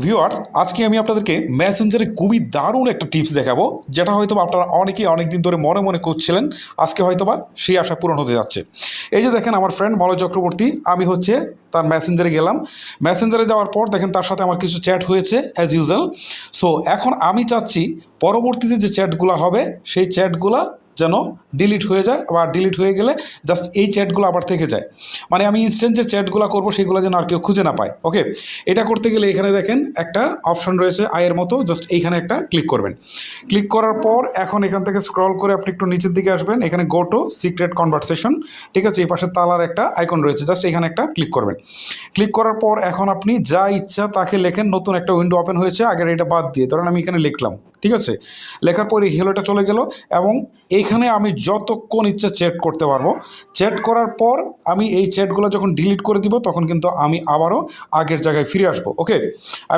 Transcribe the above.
Viewers, আজকে আমি আপনাদেরকে মেসেঞ্জারে খুবই দারুণ একটা টিপস দেখাবো, যেটা হয়তো আপনারা অনেকেই অনেকদিন ধরে মনে মনে করছিলেন। আজকে হয়তোবা সেই আশা পূরণ হতে যাচ্ছে। এই যে দেখেন, আমার ফ্রেন্ড মলয় চক্রবর্তী, আমি হচ্ছে তার মেসেঞ্জারে গেলাম। মেসেঞ্জারে যাওয়ার পর দেখেন তার সাথে আমার কিছু চ্যাট হয়েছে অ্যাজ ইউজুয়াল। সো এখন আমি চাচ্ছি পরবর্তীতে যে চ্যাটগুলো হবে সেই চ্যাটগুলো যেন ডিলিট হয়ে যায়, বা ডিলিট হয়ে গেলে জাস্ট এই চ্যাটগুলো আবার থেকে যায়। মানে আমি ইনস্ট্যান্ট যে চ্যাটগুলো করবো সেগুলো যেন আর কেউ খুঁজে না পায়। ওকে, এটা করতে গেলে এখানে দেখেন একটা অপশন রয়েছে আয়ের মতো, জাস্ট এইখানে একটা ক্লিক করবেন। ক্লিক করার পর এখন এখান থেকে স্ক্রল করে আপনি একটু নিচের দিকে আসবেন, এখানে গো টু সিক্রেট কনভারসেশন, ঠিক আছে, এই পাশে তালার একটা আইকন রয়েছে, জাস্ট এখানে একটা ক্লিক করবেন। ক্লিক করার পর এখন আপনি যা ইচ্ছা তাকে লেখেন। নতুন একটা উইন্ডো ওপেন হয়েছে, আগের এটা বাদ দিয়ে ধরেন আমি এখানে লিখলাম, ঠিক আছে। লেখার পর এই হেলোটা চলে গেল, এবং এইখানে আমি যতক্ষণ ইচ্ছা চ্যাট করতে পারবো। চ্যাট করার পর আমি এই চ্যাটগুলো যখন ডিলিট করে দিব তখন কিন্তু আমি আবারও আগের জায়গায় ফিরে আসবো। ওকে, আমি